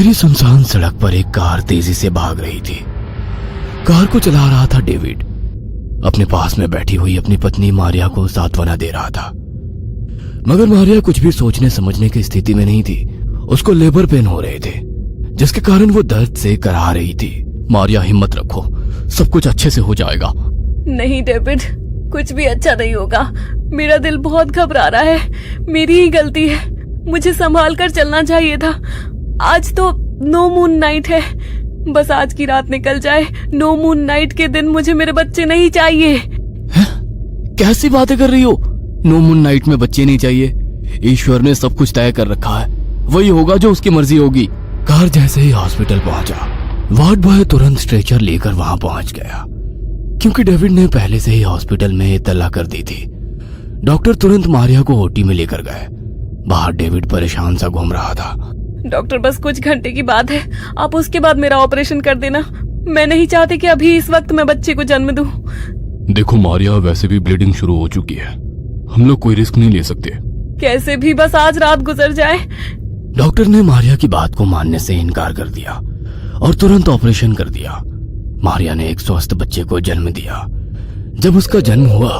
शहरी सुनसान सड़क पर एक कार तेजी से भाग रही थी। कार को चला रहा था डेविड। अपने पास में बैठी हुई अपनी पत्नी मारिया को सांत्वना दे रहा था, मगर मारिया कुछ भी सोचने समझने की स्थिति में नहीं थी। उसको लेबर पेन हो रहे थे, जिसके कारण वो दर्द से कराह रही थी। मारिया, हिम्मत रखो, सब कुछ अच्छे से हो जाएगा। नहीं डेविड, कुछ भी अच्छा नहीं होगा। मेरा दिल बहुत घबरा रहा है। मेरी ही गलती है, मुझे संभाल कर चलना चाहिए था। आज तो नो मून नाइट है, बस आज की रात निकल जाए। नो मून नाइट के दिन मुझे मेरे बच्चे नहीं चाहिए। है? कैसी बातें कर रही हो? नो मून नाइट में बच्चे नहीं चाहिए? ईश्वर ने सब कुछ तय कर रखा है, वही होगा जो उसकी मर्जी होगी। कार जैसे ही हॉस्पिटल पहुंचा, वार्ड बॉय तुरंत स्ट्रेचर लेकर वहां पहुंच गया, क्योंकि डेविड ने पहले से ही हॉस्पिटल में इत्तला कर दी थी। डॉक्टर तुरंत मारिया को ओटी में लेकर गए। बाहर डेविड परेशान सा घूम रहा था। डॉक्टर, बस कुछ घंटे की बात है, आप उसके बाद मेरा ऑपरेशन कर देना। मैं नहीं चाहती कि अभी इस वक्त मैं बच्चे को जन्म दूं। देखो मारिया, वैसे भी ब्लीडिंग शुरू हो चुकी है, हम लोग कोई रिस्क नहीं ले सकते। कैसे भी बस आज रात गुजर जाए। डॉक्टर ने मारिया की बात को मानने से इनकार कर दिया और तुरंत ऑपरेशन कर दिया। मारिया ने एक स्वस्थ बच्चे को जन्म दिया। जब उसका जन्म हुआ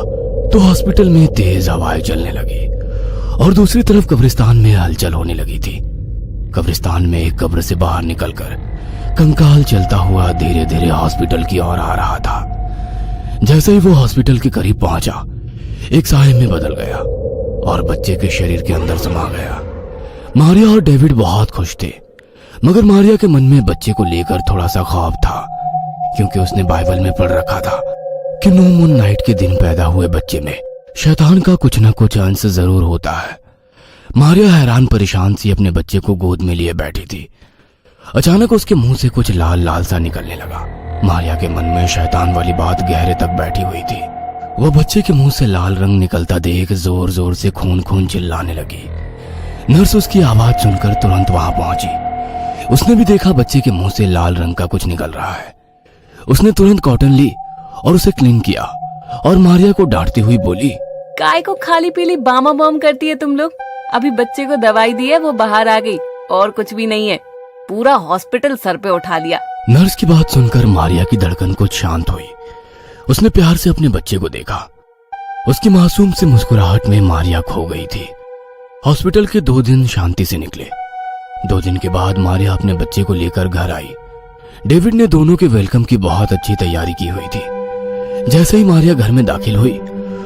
तो हॉस्पिटल में तेज हवाएं चलने लगी और दूसरी तरफ कब्रिस्तान में हलचल होने लगी थी। कब्रिस्तान में एक कब्र से बाहर निकलकर कंकाल चलता हुआ धीरे धीरे हॉस्पिटल की ओर आ रहा था। जैसे ही वो हॉस्पिटल के करीब पहुंचा, एक साए में बदल गया और बच्चे के शरीर के अंदर समा गया। मारिया और डेविड बहुत खुश थे, मगर मारिया के मन में बच्चे को लेकर थोड़ा सा खौफ था, क्योंकि उसने बाइबल में पढ़ रखा था कि नो मून नाइट के दिन पैदा हुए बच्चे में शैतान का कुछ न कुछ अंश जरूर होता है। मारिया हैरान परेशान सी अपने बच्चे को गोद में लिए बैठी थी। अचानक उसके मुंह से कुछ लाल लाल सा निकलने लगा। मारिया के मन में शैतान वाली बात गहरे तक बैठी हुई थी। वो बच्चे के मुंह से लाल रंग निकलता देख जोर जोर से खून खून चिल्लाने लगी। नर्स उसकी आवाज सुनकर तुरंत वहां पहुंची। उसने भी देखा बच्चे के मुंह से लाल रंग का कुछ निकल रहा है। उसने तुरंत कॉटन ली और उसे क्लीन किया और मारिया को डांटती हुई बोली, काय को खाली पीली बामा बम करती है तुम लोग। अभी बच्चे को दवाई दी है, वो बाहर आ गई, और कुछ भी नहीं है। पूरा हॉस्पिटल सर पे उठा लिया। नर्स की बात सुनकर मारिया की धड़कन कुछ शांत हुई। उसने प्यार से अपने बच्चे को देखा। उसकी मासूम सी मुस्कुराहट में मारिया खो गई थी। हॉस्पिटल के 2 दिन शांति से निकले। 2 दिन के बाद मारिया अपने बच्चे को लेकर घर आई। डेविड ने दोनों के वेलकम की बहुत अच्छी तैयारी की हुई थी। जैसे ही मारिया घर में दाखिल हुई,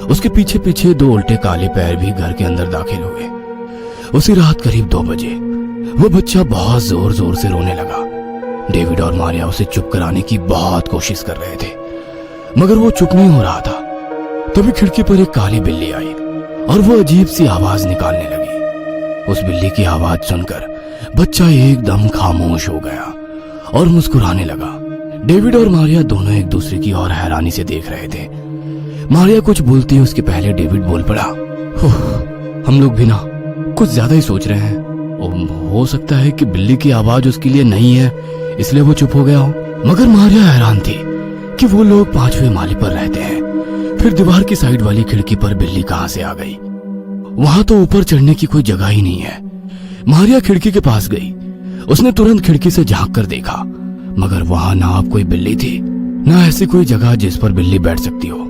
उसके पीछे पीछे 2 उल्टे काले पैर भी घर के अंदर दाखिल हुए। उसी रात करीब 2 बजे वो बच्चा बहुत जोर जोर से रोने लगा। डेविड और मारिया उसे चुप कराने की बहुत कोशिश कर रहे थे, मगर वो चुप नहीं हो रहा था। तभी खिड़की पर एक काली बिल्ली आई और वो अजीब सी आवाज निकालने लगी। उस बिल्ली की आवाज सुनकर बच्चा एकदम खामोश हो गया और मुस्कुराने लगा। डेविड और मारिया दोनों एक दूसरे की ओर हैरानी से देख रहे थे। मारिया कुछ बोलती है उसके पहले डेविड बोल पड़ा, हम लोग भी ना कुछ ज्यादा ही सोच रहे हैं। हो सकता है कि बिल्ली की आवाज उसके लिए नहीं है, इसलिए वो चुप हो गया हो। मगर मारिया हैरान थी कि वो लोग 5वें माले पर रहते हैं, फिर दीवार की साइड वाली खिड़की पर बिल्ली कहां से आ गई? वहां तो ऊपर चढ़ने की कोई जगह ही नहीं है। मारिया खिड़की के पास गई। उसने तुरंत खिड़की से झांक कर देखा, मगर वहां ना अब कोई बिल्ली थी, ना ऐसी कोई जगह जिस पर बिल्ली बैठ सकती हो।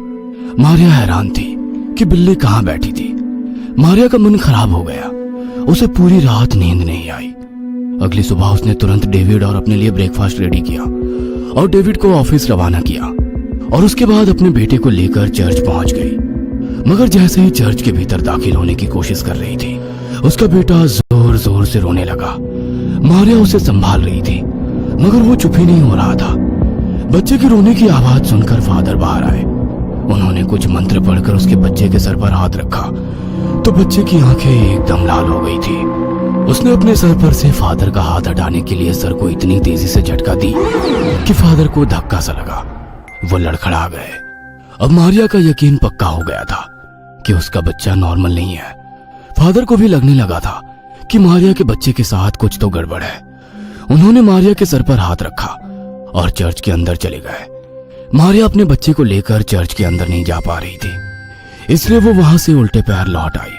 मारिया हैरान थी कि बिल्ली कहां बैठी थी। मारिया का मन खराब हो गया। उसे पूरी रात नींद नहीं आई। अगली सुबह उसने तुरंत डेविड और अपने लिए ब्रेकफास्ट रेडी किया और डेविड को ऑफिस रवाना किया और उसके बाद अपने बेटे को लेकर चर्च पहुंच गई। मगर जैसे ही चर्च के भीतर दाखिल होने की कोशिश कर रही थी, उसका बेटा जोर जोर से रोने लगा। मारिया उसे संभाल रही थी, मगर वो चुप ही नहीं हो रहा था। बच्चे की रोने की आवाज सुनकर फादर बाहर आए। उन्होंने कुछ मंत्र पढ़कर उसके बच्चे के सर पर हाथ रखा तो बच्चे की आंखें एकदम लाल हो गई थी। उसने अपने सर पर से फादर का हाथ हटाने के लिए सर को इतनी तेजी से झटका दी कि फादर को धक्का सा लगा। वो लड़खड़ा गए। अब मारिया का यकीन पक्का हो गया था कि उसका बच्चा नॉर्मल नहीं है। फादर को भी लगने लगा था कि मारिया के बच्चे के साथ कुछ तो गड़बड़ है। उन्होंने मारिया के सर पर हाथ रखा और चर्च के अंदर चले गए। मारिया अपने बच्चे को लेकर चर्च के अंदर नहीं जा पा रही थी, इसलिए वो वहां से उल्टे पैर लौट आई।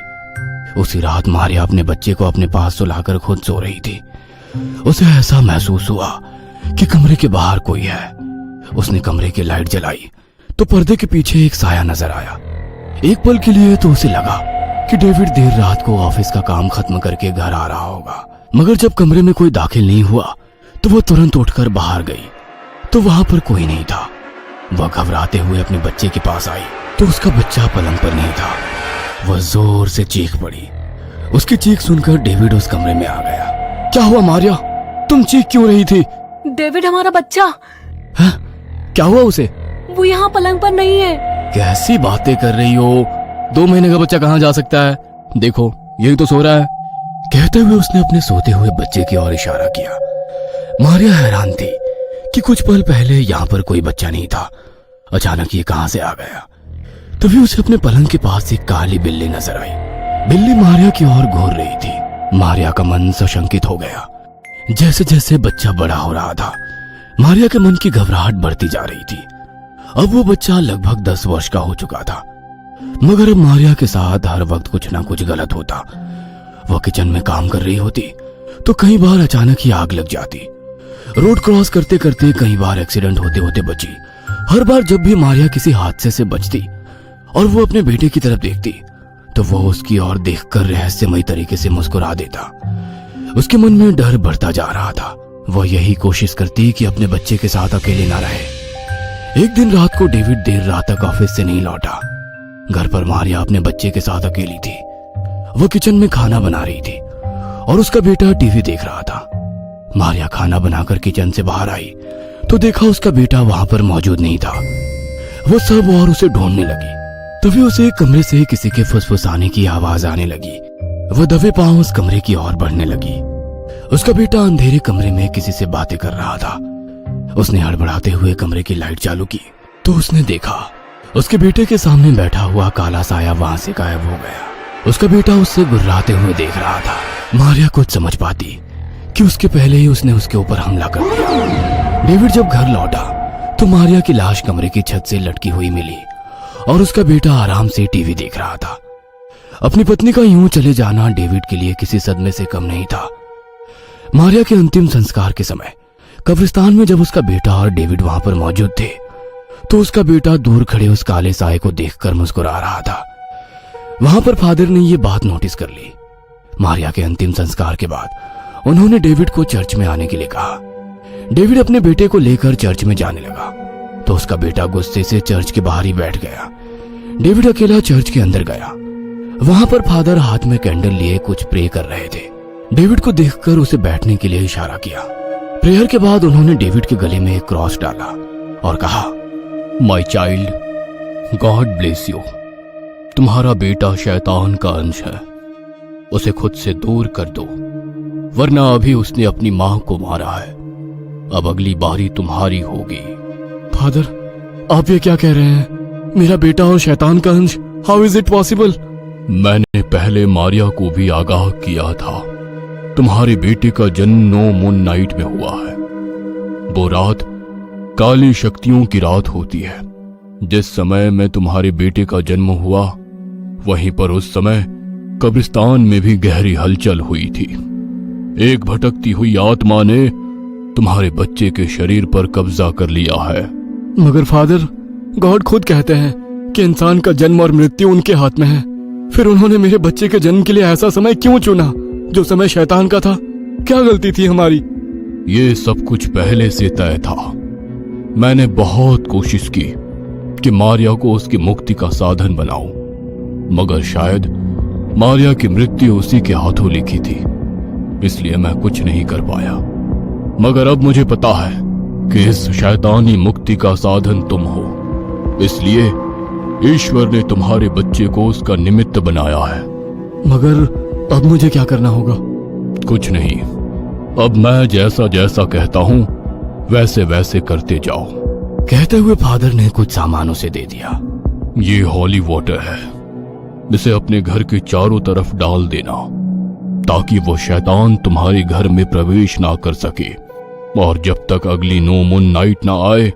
उसी रात मारिया अपने बच्चे को अपने पास सुलाकर खुद सो रही थी। उसे ऐसा महसूस हुआ कि कमरे के बाहर कोई है। उसने कमरे की लाइट जलाई तो पर्दे के पीछे एक साया नजर आया। एक पल के लिए तो उसे लगा कि डेविड देर रात को ऑफिस का काम खत्म करके घर आ रहा होगा, मगर जब कमरे में कोई दाखिल नहीं हुआ तो वो तुरंत उठकर बाहर गई तो वहां पर कोई नहीं था। वह घबराते हुए अपने बच्चे के पास आई तो उसका बच्चा पलंग पर नहीं था। वह जोर से चीख पड़ी। उसकी चीख सुनकर डेविड उस कमरे में आ गया। क्या हुआ मारिया, तुम चीख क्यों रही थी? डेविड, हमारा बच्चा। है? क्या हुआ उसे? वो यहाँ पलंग पर नहीं है। कैसी बातें कर रही हो? 2 महीने का बच्चा कहाँ जा सकता है? देखो, यही तो सो रहा है। कहते हुए उसने अपने सोते हुए बच्चे की ओर इशारा किया। मारिया हैरान थी कि कुछ पल पहले यहाँ पर कोई बच्चा नहीं था, अचानक ये कहां से आ गया। तभी उसे अपने पलंग के पास एक काली बिल्ली नजर आई। बिल्ली मारिया की ओर घूर रही थी। मारिया का मन सशंकित हो गया। जैसे जैसे बच्चा बड़ा हो रहा था, मारिया के मन की घबराहट बढ़ती जा रही थी। अब वो बच्चा लगभग 10 वर्ष का हो चुका था, मगर अब मारिया के साथ हर वक्त कुछ ना कुछ गलत होता। वह किचन में काम कर रही होती तो कई बार अचानक ही आग लग जाती। रोड क्रॉस करते करते कई बार एक्सीडेंट होते होते बची। हर बार जब भी मारिया किसी हादसे से बचती और वो अपने बेटे की तरफ देखती तो वो उसकी ओर देखकर रहस्यमयी तरीके से मुस्कुरा देता। उसके मन में डर बढ़ता जा रहा था। वह यही कोशिश करती कि अपने बच्चे के साथ अकेले ना रहे। एक दिन रात को डेविड देर रात तक ऑफिस से नहीं लौटा। घर पर मारिया अपने बच्चे के साथ अकेली थी। वह किचन में खाना बना रही थी और उसका बेटा टीवी देख रहा था। मारिया खाना बनाकर किचन से बाहर आई तो देखा उसका बेटा वहां पर मौजूद नहीं था। वो सब और उसे ढूंढने लगी। तभी उसे कमरे से किसी के फुसफुसाने की आवाज आने लगी। वह दबे पांव उस कमरे की ओर बढ़ने लगी। उसका बेटा अंधेरे कमरे में किसी से बातें कर रहा था। उसने हड़बड़ाते हुए कमरे की लाइट चालू की तो उसने देखा उसके बेटे के सामने बैठा हुआ काला साया वहां से गायब हो गया। उसका बेटा उससे गुर्राते हुए देख रहा था। मारिया कुछ समझ पाती कि उसके पहले ही उसने उसके ऊपर हमला कर दिया। डेविड जब घर लौटा तो मारिया की लाश कमरे की छत से लटकी हुई मिली और उसका बेटा आराम से टीवी देख रहा था। अपनी पत्नी का यूं चले जाना डेविड के लिए किसी सदमे से कम नहीं था। मारिया के अंतिम संस्कार के समय कब्रिस्तान में जब उसका बेटा और डेविड वहां पर मौजूद थे तो उसका बेटा दूर खड़े उस काले साए को देखकर मुस्कुरा रहा था। वहां पर फादर ने यह बात नोटिस कर ली। मारिया के अंतिम संस्कार के बाद उन्होंने डेविड को चर्च में आने के लिए कहा। डेविड अपने बेटे को लेकर चर्च में जाने लगा तो उसका बेटा गुस्से से चर्च के बाहर ही बैठ गया। डेविड अकेला चर्च के अंदर गया। वहां पर फादर हाथ में कैंडल लिए कुछ प्रे कर रहे थे। डेविड को देखकर उसे बैठने के लिए इशारा किया। प्रेयर के बाद उन्होंने डेविड के गले में एक क्रॉस डाला और कहा, my child, God bless you. तुम्हारा बेटा शैतान का अंश है, उसे खुद से दूर कर दो, वरना अभी उसने अपनी मां को मारा है। अब अगली बारी तुम्हारी होगी। फादर, आप ये क्या कह रहे हैं? मेरा बेटा और शैतान का अंश, हाउ इज इट पॉसिबल? मैंने पहले मारिया को भी आगाह किया था। तुम्हारे बेटे का जन्म नो मून नाइट में हुआ है। वो रात काली शक्तियों की रात होती है। जिस समय में तुम्हारे बेटे का जन्म हुआ वहीं पर उस समय कब्रिस्तान में भी गहरी हलचल हुई थी। एक भटकती हुई आत्मा ने तुम्हारे बच्चे के शरीर पर कब्जा कर लिया है। मगर फादर, गॉड खुद कहते हैं कि इंसान का जन्म और मृत्यु उनके हाथ में है। फिर उन्होंने मेरे बच्चे के जन्म के लिए ऐसा समय क्यों चुना जो समय शैतान का था? क्या गलती थी हमारी? ये सब कुछ पहले से तय था। मैंने बहुत कोशिश की कि मारिया को उसकी मुक्ति का साधन बनाऊं, मगर शायद मारिया की मृत्यु उसी के हाथों लिखी थी, इसलिए मैं कुछ नहीं कर पाया। मगर अब मुझे पता है कि इस शैतानी मुक्ति का साधन तुम हो, इसलिए ईश्वर ने तुम्हारे बच्चे को उसका निमित्त बनाया है। मगर अब मुझे क्या करना होगा? कुछ नहीं, अब मैं जैसा जैसा कहता हूं वैसे वैसे करते जाओ। कहते हुए फादर ने कुछ सामान उसे दे दिया। ये हॉली वाटर है, इसे अपने घर के चारों तरफ डाल देना ताकि वो शैतान तुम्हारे घर में प्रवेश ना कर सके। और जब तक अगली नो मून नाइट ना आए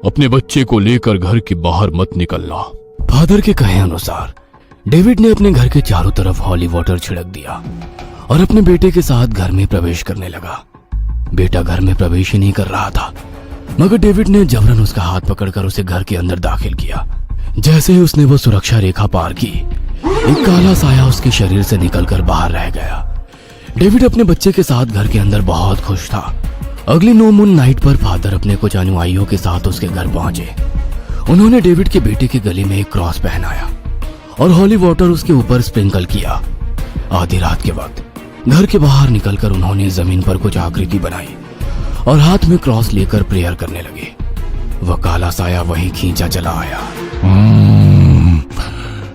अपने बच्चे को लेकर घर के बाहर मत निकलना। फादर के कहे अनुसार डेविड ने अपने घर के चारों तरफ हॉली वाटर छिड़क दिया और अपने बेटे के साथ घर में प्रवेश करने लगा। बेटा घर में प्रवेश ही नहीं कर रहा था, मगर डेविड ने जबरन उसका हाथ पकड़कर उसे घर के अंदर दाखिल किया। जैसे ही उसने वो सुरक्षा रेखा पार की, एक काला साया उसके शरीर से निकलकर बाहर रह गया। डेविड अपने बच्चे के साथ घर के अंदर बहुत खुश था। अगली नो मून नाइट पर फादर अपने कुछ अनुयायियों के साथ उसके घर पहुंचे। उन्होंने डेविड के बेटे के गले में एक क्रॉस पहनाया और हॉली वाटर उसके ऊपर स्प्रिंकल किया। आधी रात के वक्त घर के बाहर निकलकर उन्होंने जमीन पर कुछ आकृति बनाई और हाथ में क्रॉस लेकर प्रेयर करने लगे। वह काला साया वहीं खींचा चला आया।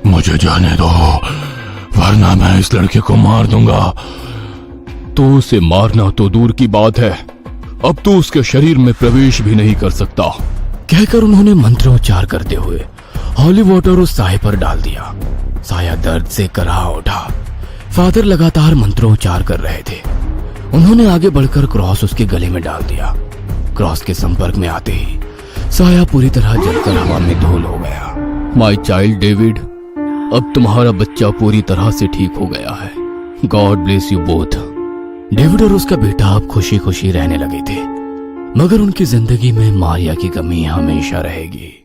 मुझे जाने दो, वरना मैं इस लड़के को मार दूंगा। तो उसे मारना तो दूर की बात है, अब तो उसके शरीर में प्रवेश भी नहीं कर सकता, कहकर उन्होंने मंत्रोच्चार करते हुए हॉली वाटर उस साये पर डाल दिया। साया दर्द से कराह उठा। फादर लगातार मंत्रोच्चार कर रहे थे। उन्होंने आगे बढ़कर क्रॉस उसके गले में डाल दिया। क्रॉस के संपर्क में आते ही साया पूरी तरह जलकर हवा में धूल हो गया। माय चाइल्ड डेविड, अब तुम्हारा बच्चा पूरी तरह से ठीक हो गया है। God bless you both. David और उसका बेटा अब खुशी खुशी रहने लगे थे, मगर उनकी जिंदगी में मारिया की कमी हमेशा रहेगी।